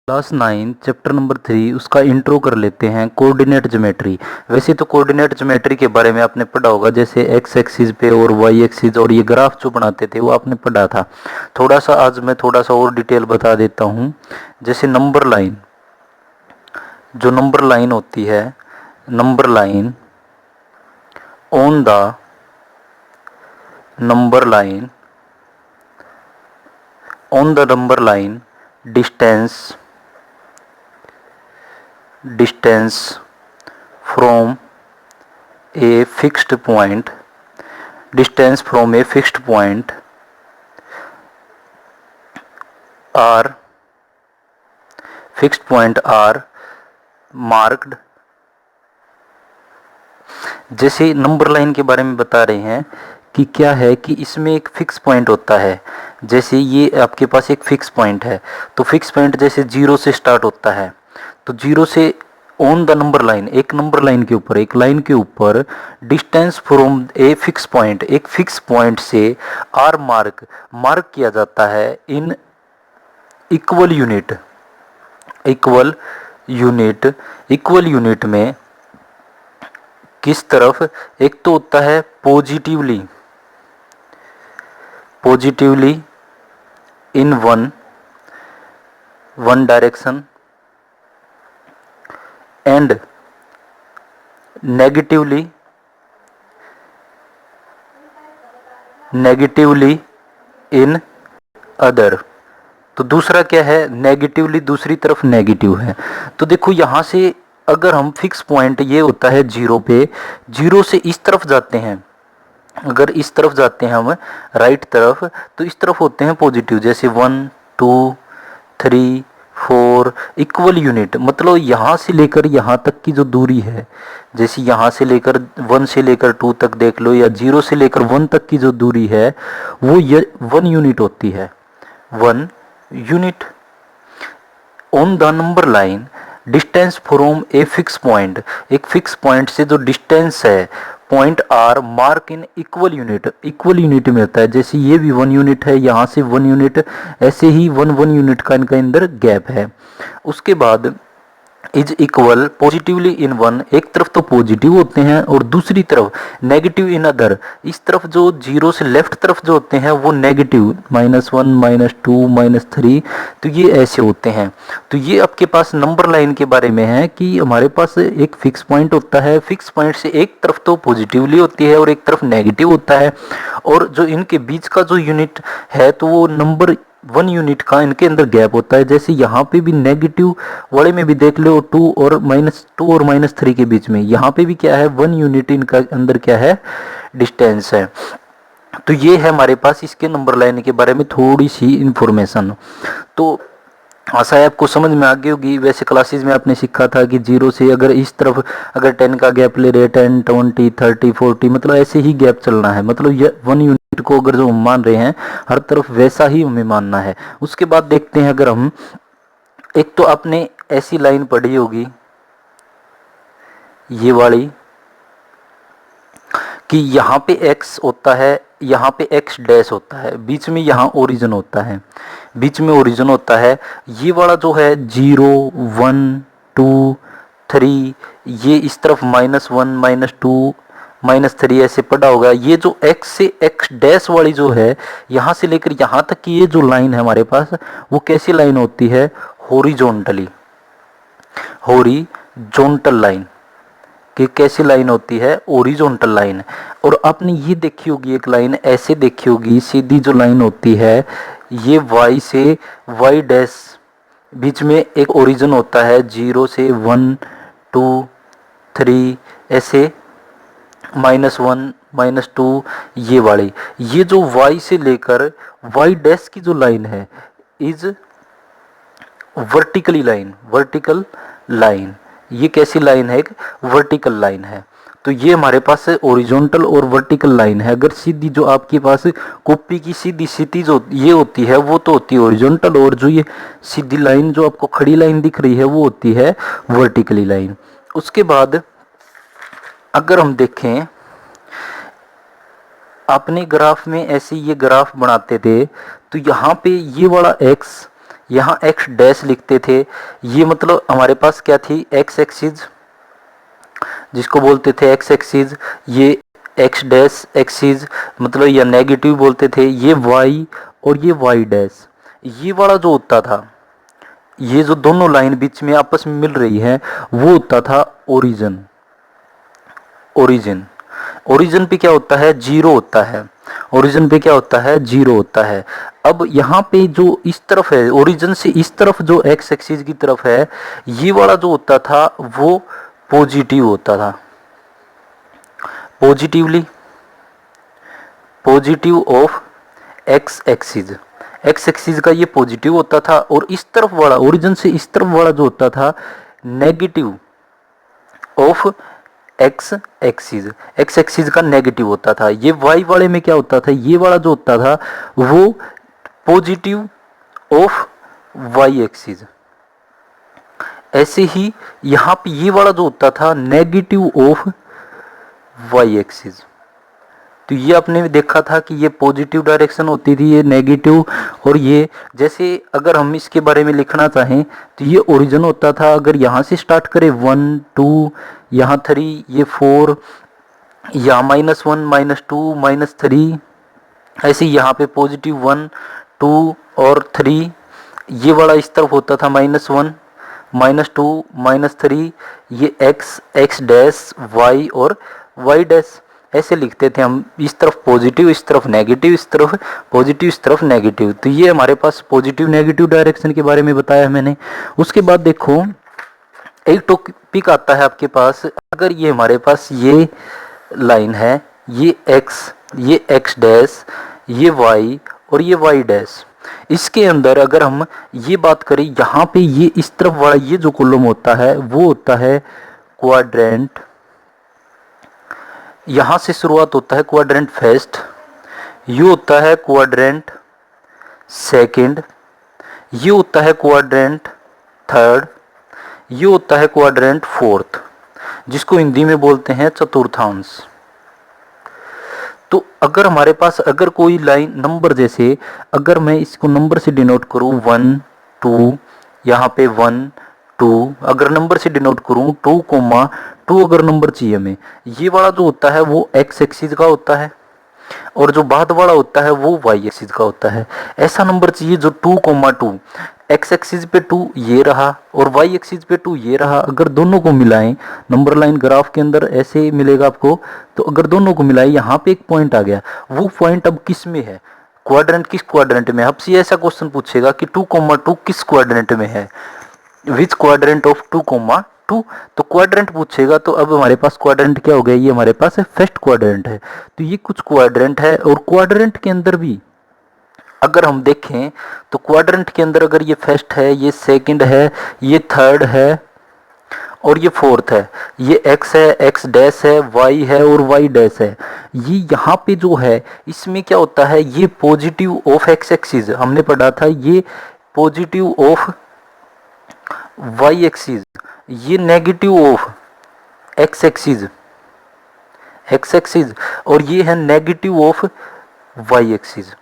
Class 9 chapter number 3 उसका intro कर लेते हैं। Coordinate geometry. वैसे तो कोऑर्डिनेट ज्योमेट्री के बारे में आपने पढ़ा होगा, जैसे एक्स एक्सिस पे और वाई एक्सिस और ये ग्राफ जो बनाते थे वो आपने पढ़ा था। थोड़ा सा आज मैं थोड़ा सा और डिटेल बता देता हूँ। जैसे नंबर लाइन, जो नंबर लाइन होती है, number line on the number line on the number line distance from a fixed point distance from a fixed point are marked। जैसे नंबर लाइन के बारे में बता रहे हैं कि क्या है कि इसमें एक फिक्स पॉइंट होता है। जैसे ये आपके पास एक फिक्स पॉइंट है, तो फिक्स पॉइंट जैसे जीरो से स्टार्ट होता है, तो जीरो से ऑन द नंबर लाइन, एक नंबर लाइन के ऊपर, एक लाइन के ऊपर distance from a fix point, एक फिक्स पॉइंट से आर मार्क किया जाता है इन इक्वल यूनिट। इक्वल यूनिट में किस तरफ? एक तो होता है positively in one direction and negatively in other. तो दूसरा क्या है? नेगेटिवली, दूसरी तरफ नेगेटिव है। तो देखो यहां से अगर हम फिक्स पॉइंट, ये होता है जीरो पे, जीरो से इस तरफ जाते हैं, अगर इस तरफ जाते हैं हम राइट तरफ, तो इस तरफ होते हैं पॉजिटिव, जैसे 1 2 3 4 इक्वल यूनिट। मतलब यहाँ से लेकर यहाँ तक की जो दूरी है, जैसे यहाँ से लेकर 1 से लेकर 2 तक देख लो, या 0 से लेकर 1 तक की जो दूरी है वो 1 यूनिट होती है। 1 unit on the number line distance from a fix point, एक फिक्स पॉइंट से जो डिस्टेंस है, point are mark in equal unit में होता है। जैसे ये भी 1 यूनिट है, यहाँ से 1 यूनिट, ऐसे ही 1 यूनिट का इनका अंदर गैप है। उसके बाद is equal positively in one, एक तरफ तो पॉजिटिव होते हैं और दूसरी तरफ नेगेटिव इन अदर। इस तरफ जो जीरो से लेफ्ट तरफ जो होते हैं वो नेगेटिव, -1 -2 -3, तो ये ऐसे होते हैं। तो ये आपके पास नंबर लाइन के बारे में है कि हमारे पास एक फिक्स पॉइंट होता है, फिक्स पॉइंट से एक तरफ तो पॉजिटिवली होती है और एक तरफ नेगेटिव होता है, और जो इनके बीच का जो यूनिट है तो वो नंबर 1 यूनिट का इनके अंदर गैप होता है। जैसे यहाँ पे भी नेगेटिव वाले में भी देख लो, 2 और -3 के बीच में, यहाँ पे भी क्या है, 1 यूनिट इनका अंदर क्या है, डिस्टेंस है। तो ये है हमारे पास इसके नंबर लाइन के बारे में थोड़ी सी इंफॉर्मेशन। तो आशा है आपको समझ में आ गई होगी। वैसे क्लासेस में आपने सीखा था कि जीरो से अगर इस तरफ अगर 10 का गैप ले रहे, 10 20 30 40, मतलब ऐसे ही गैप चलना है। मतलब ये 1 यूनिट को अगर जो हम मान रहे हैं हर तरफ वैसा ही हमें मानना है। उसके बाद देखते हैं, अगर हम, एक तो आपने ऐसी लाइन पढ़ी होगी ये वाली कि यहाँ पे x होता है, यहाँ पे x डैश होता है, बीच में यहाँ ओरिजिन होता है, ये वाला जो है 0 1 2 3, ये इस तरफ -1 -2 -3 ऐसे पड़ा होगा। ये जो x से x डैश वाली जो है, यहाँ से लेकर यहाँ तक की ये जो लाइन है हमारे पास, वो कैसी लाइन होती है? Horizontal line. कि कैसी लाइन होती है? Horizontal line. और आपने ये देखी होगी एक लाइन ऐसे देखी होगी, सीधी जो लाइन होती है, ये y से y डैश, बीच में एक ओरिजिन होता है, 0 से 1 2 3 ऐसे, -1 -2, ये वाली, ये जो y से लेकर y डैश की जो लाइन है इज वर्टिकल लाइन। ये कैसी लाइन है? एक वर्टिकल लाइन है। तो ये हमारे पास ओरिजोनटल और वर्टिकल लाइन है। अगर सीधी जो आपके पास कॉपी की सीधी जो ये होती है वो तो होती है ओरिजोनटल, और जो ये सीधी लाइन जो आपको खड़ी लाइन दिख रही है वो होती है वर्टिकली लाइन। उसके बाद अगर हम देखें, अपने ग्राफ में ऐसे ये ग्राफ बनाते थे, तो यहाँ पे ये वाला x यहाँ एक्स डैश लिखते थे, ये मतलब हमारे पास क्या थी, एक्स एक्सिस जिसको बोलते थे एक्स एक्सिस, ये एक्स डैश एक्सिस मतलब या नेगेटिव बोलते थे, ये वाई और ये वाई डैश, ये वाला जो होता था, ये जो दोनों लाइन बीच में आपस में मिल रही है वो होता था ओरिजिन। ओरिजिन ओरिजिन पे क्या होता है, जीरो होता है। ओरिजिन पे क्या होता है, जीरो होता है। अब यहाँ पे जो इस तरफ है, ओरिजिन से इस तरफ जो एक्स एक्सिस की तरफ है, ये वाला जो होता था वो पॉजिटिव होता था। Positively positive of x axis, x axis का ये पॉजिटिव होता था, और इस तरफ वाला ओरिजिन से इस तरफ वाला जो होता था negative of x axis, x axis का नेगेटिव होता था। ये वाई वाले में क्या होता था, ये वाला जो होता था वो पॉजिटिव ऑफ वाई एक्सिस। ऐसे ही यहाँ पे ये वाला जो होता था नेगेटिव ऑफ वाई एक्सिस। तो ये आपने देखा था कि ये पॉजिटिव डायरेक्शन होती थी, ये नेगेटिव, और ये जैसे अगर हम इसके बारे में लिखना चाहें तो ये ओरिजिन होता था। अगर यहाँ से स्टार्ट करें 1 2, यहाँ 3, ये 4, यहाँ -1 -2 -3, ऐसे यहाँ पे पॉजिटिव 1 2 और 3, ये वाला इस तरफ होता था -1 -2 -3, ये एक्स एक्स डैश वाई और वाई डैश, ऐसे लिखते थे हम। इस तरफ पॉजिटिव, इस तरफ नेगेटिव, इस तरफ पॉजिटिव, इस तरफ नेगेटिव। तो ये हमारे पास पॉजिटिव नेगेटिव डायरेक्शन के बारे में बताया मैंने। उसके बाद देखो एक टॉपिक आता है आपके पास, अगर ये हमारे पास ये लाइन है, ये एक्स डैश, ये वाई और ये वाई डैश, इसके अंदर अगर हम ये बात करें, यहाँ पे ये इस तरफ वाला ये जो कॉलम होता है वो होता है क्वाड्रेंट। यहाँ से शुरुआत होता है क्वाड्रेंट फर्स्ट, ये होता है क्वाड्रेंट सेकंड, ये होता है क्वाड्रेंट थर्ड, ये होता है क्वाड्रेंट फोर्थ, जिसको हिंदी में बोलते हैं चतुर्थांश। तो अगर हमारे पास अगर कोई लाइन नंबर, जैसे अगर मैं इसको नंबर से डिनोट करूं 1 2, यहाँ पे 1 2, अगर नंबर से डिनोट करूं 2, अगर नंबर चाहिए हमें, ये वाला जो होता है वो एक्स एक्सिस का होता है, और जो बाद वाला होता है वो वाई एक्सिस का होता है। ऐसा नंबर चाहिए जो 2, एक्स एक्सिस पे 2 ये रहा और वाई एक्सिस पे 2 ये रहा। अगर दोनों को मिलाएं, नंबर लाइन ग्राफ के अंदर ऐसे मिलेगा आपको, तो अगर दोनों को मिलाएं, यहाँ पे एक पॉइंट आ गया, वो पॉइंट अब किस में है, क्वाड्रेंट किस क्वाड्रेंट में। आपसे ऐसा क्वेश्चन पूछेगा कि 2, किस क्वाड्रेंट में है, विच क्वाड्रेंट ऑफ 2, तो क्वाड्रेंट पूछेगा। तो अब हमारे पास क्वाड्रेंट क्या हो गया, ये हमारे पास फर्स्ट क्वाड्रेंट है। तो ये कुछ क्वाड्रेंट है, और क्वाड्रेंट के अंदर भी अगर हम देखें तो क्वाड्रेंट के अंदर अगर ये फर्स्ट है, ये सेकंड है, ये थर्ड है और ये फोर्थ है, ये एक्स है, एक्स डैश है, वाई है और वाई डैश है, ये यहाँ पे जो है इसमें क्या होता है, ये पॉजिटिव ऑफ एक्स एक्सिस हमने पढ़ा था, ये पॉजिटिव ऑफ वाई एक्सिस, ये नेगेटिव ऑफ एक्स एक्सिस, और ये है नेगेटिव ऑफ वाई एक्सिस।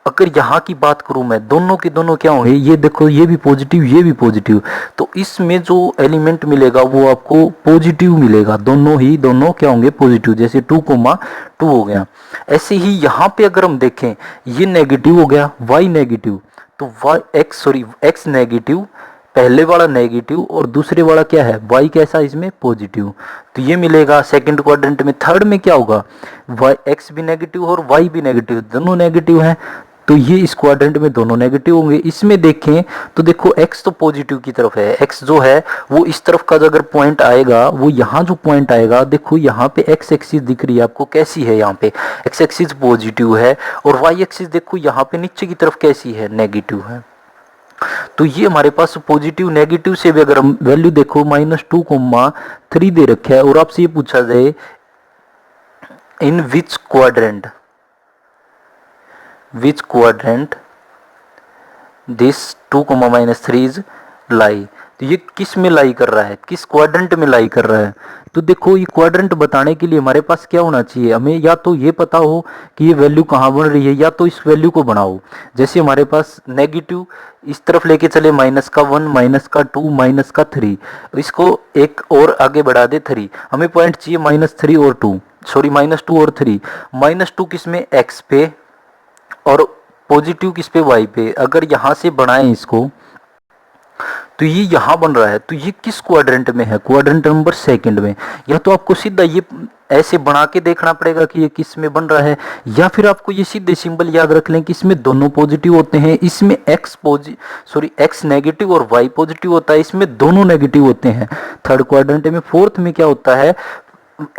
अगर यहाँ की बात करूँ मैं, दोनों के दोनों क्या होंगे, ये देखो ये भी पॉजिटिव ये भी पॉजिटिव, तो इसमें जो एलिमेंट मिलेगा वो आपको पॉजिटिव मिलेगा, दोनों क्या होंगे पॉजिटिव, जैसे 2, हो गया। ऐसे ही यहाँ पे अगर हम देखें, ये नेगेटिव हो गया, वाई नेगेटिव, तो एक्स नेगेटिव, पहले वाला नेगेटिव और दूसरे वाला क्या है, वाई कैसा, इसमें पॉजिटिव, तो ये मिलेगा सेकंड क्वाड्रेंट में। थर्ड में क्या होगा, वाई एक्स भी नेगेटिव और वाई भी नेगेटिव, दोनों नेगेटिव हैं, तो ये इस क्वाड्रेंट में दोनों नेगेटिव होंगे। इसमें देखें तो देखो एक्स तो पॉजिटिव की तरफ है, एक्स जो है वो इस तरफ का अगर पॉइंट आएगा, वो यहाँ जो पॉइंट आएगा, देखो यहाँ पे एक्स एक्सिस दिख रही है आपको कैसी है, यहाँ पे एक्स एक्सिस पॉजिटिव है, और वाई एक्सिस देखो यहाँ पे नीचे की तरफ कैसी है, नेगेटिव है। तो ये हमारे पास पॉजिटिव नेगेटिव से भी अगर हम वैल्यू देखो, -2, 3 दे रखा है, और आपसे ये पूछा जाए in which quadrant this 2, -3 is lie, तो ये किस में लाई कर रहा है, किस क्वाड्रेंट में लाई कर रहा है, तो देखो ये क्वाड्रेंट बताने के लिए हमारे पास क्या होना चाहिए, हमें या तो ये पता हो कि ये वैल्यू कहाँ बन रही है या तो इस वैल्यू को बनाओ। जैसे हमारे पास नेगेटिव इस तरफ लेके चले -1 -2 -3, इसको एक और आगे बढ़ा दे 3, हमें पॉइंट चाहिए -3 और 2, सॉरी -2 और 3। -2 किस में, एक्स पे, और पॉजिटिव किस पे, वाई पे। अगर यहां से बनाएं इसको तो ये यहां बन रहा है, तो ये किस क्वाड्रेंट में है, क्वाड्रेंट नंबर सेकंड में। या तो आपको सीधा ये ऐसे बना के देखना पड़ेगा कि ये किस में बन रहा है, या फिर आपको ये सीधे सिंबल याद रख लें कि इसमें दोनों पॉजिटिव होते हैं, इसमें एक्स नेगेटिव और वाई पॉजिटिव होता है, इसमें दोनों नेगेटिव होते हैं थर्ड क्वाड्रेंट में। फोर्थ में क्या होता है,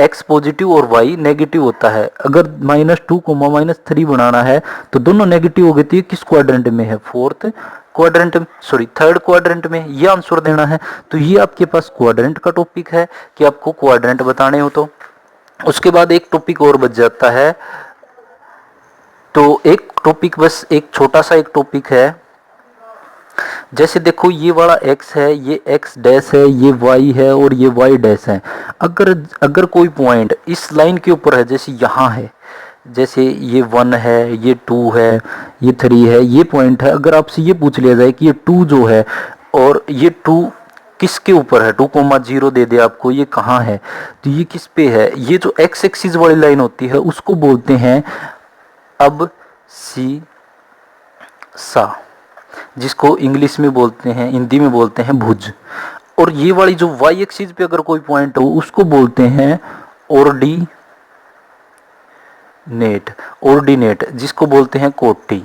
एक्स पॉजिटिव और वाई नेगेटिव होता है। अगर -2 -3 बनाना है तो दोनों नेगेटिव हो गए, तो ये किस क्वाड्रेंट में है, fourth quadrant, sorry third quadrant में, ये आंसर देना है। तो ये आपके पास क्वाड्रेंट का टॉपिक है कि आपको क्वाड्रेंट बताने हो। तो उसके बाद एक टॉपिक और बच जाता है, तो एक टॉपिक, बस एक छोटा सा एक टॉपिक है। जैसे देखो ये वाला x है, ये x डैश है, ये y है और ये y डैश है। अगर कोई पॉइंट इस लाइन के ऊपर है, जैसे यहाँ है, जैसे ये 1 है, ये 2 है, ये 3 है, ये पॉइंट है। अगर आपसे ये पूछ लिया जाए कि ये 2 जो है और ये 2 किसके ऊपर है, 2,0 दे दे आपको, ये कहाँ है, तो ये किस पे है, ये जो x एक्सिस वाली लाइन होती है उसको बोलते हैं अब सी सा, जिसको इंग्लिश में बोलते हैं, हिंदी में बोलते हैं भुज। और ये वाली जो y एक्सिस पे अगर कोई पॉइंट हो उसको बोलते हैं ऑर्डिनेट, जिसको बोलते हैं कोटि।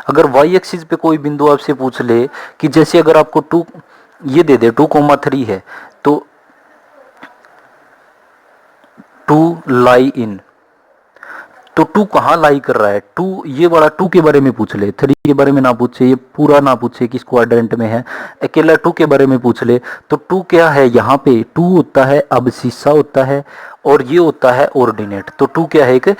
अगर y एक्सिस पे कोई बिंदु आपसे पूछ ले कि जैसे अगर आपको 2 ये दे दे 2,3 है, तो 2 लाई इन, तो 2 कहाँ लाई कर रहा है, 2 ये वाला 2 के बारे में पूछ ले, 3 के बारे में ना पूछे, ये पूरा ना पूछे किस क्वाड्रेंट में है, अकेला 2 के बारे में पूछ ले। तो 2 क्या है, यहाँ पे 2 होता है अबसिस्सा होता है, और ये होता है ऑर्डिनेट। तो 2 क्या है, एक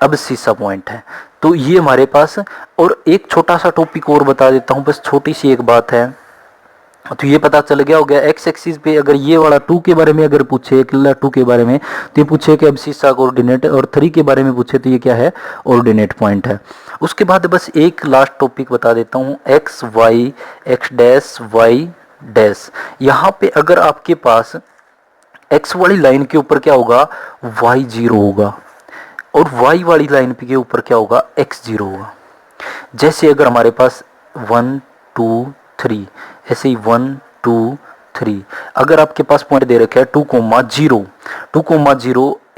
अबसिस्सा पॉइंट है। तो ये हमारे पास, और एक छोटा सा टॉपिक और बता देता हूँ, बस छोटी सी एक बात है। तो ये पता चल गया हो गया, एक्स एक्सिस पे अगर ये वाला 2 के बारे में अगर पूछे, अकेला 2 के बारे में, तो ये पूछे कि अबसिस्सा कोऑर्डिनेट, और 3 के बारे में पूछे तो ये क्या है, ऑर्डिनेट पॉइंट है। उसके बाद बस एक लास्ट टॉपिक बता देता हूँ, X Y, X dash Y dash. यहाँ पे अगर आपके पास एक्स वाली लाइन के ऊपर क्या होगा, वाई 0 होगा, और वाई वाली लाइन के ऊपर क्या होगा, एक्स 0 होगा। जैसे अगर हमारे पास 1 2 3, ऐसे ही 1 2 3, अगर आपके पास पॉइंट दे रखा है 2,0,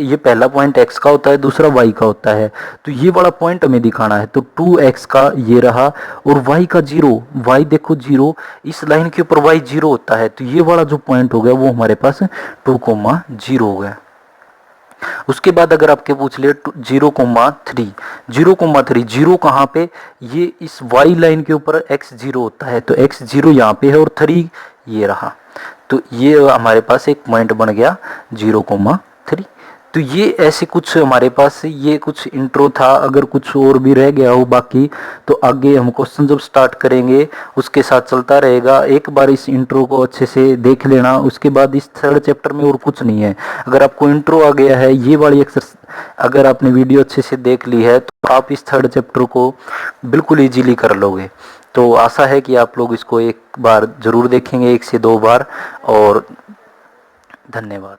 ये पहला पॉइंट x का होता है, दूसरा y का होता है। तो ये वाला पॉइंट हमें दिखाना है, तो 2x का ये रहा, और y का 0, y देखो 0, इस लाइन के ऊपर y 0 होता है, तो ये वाला जो पॉइंट हो गया वो हमारे पास 2,0 हो गया। उसके बाद अगर आपके पूछ ले 0,3, 0 कहाँ पे, ये इस y लाइन के ऊपर x 0 होता है, तो x 0 यहाँ पे है, और 3 ये रहा, तो ये हमारे पास एक पॉइंट बन गया 0,3। तो ये ऐसे कुछ हमारे पास ये कुछ इंट्रो था। अगर कुछ और भी रह गया हो बाकी, तो आगे हम क्वेश्चन जब स्टार्ट करेंगे उसके साथ चलता रहेगा। एक बार इस इंट्रो को अच्छे से देख लेना, उसके बाद इस थर्ड चैप्टर में और कुछ नहीं है। अगर आपको इंट्रो आ गया है, ये वाली अगर आपने वीडियो अच्छे से देख ली है, तो आप इस थर्ड चैप्टर को बिल्कुल ईजीली कर लोगे। तो आशा है कि आप लोग इसको एक बार ज़रूर देखेंगे, 1 से 2 बार। और धन्यवाद।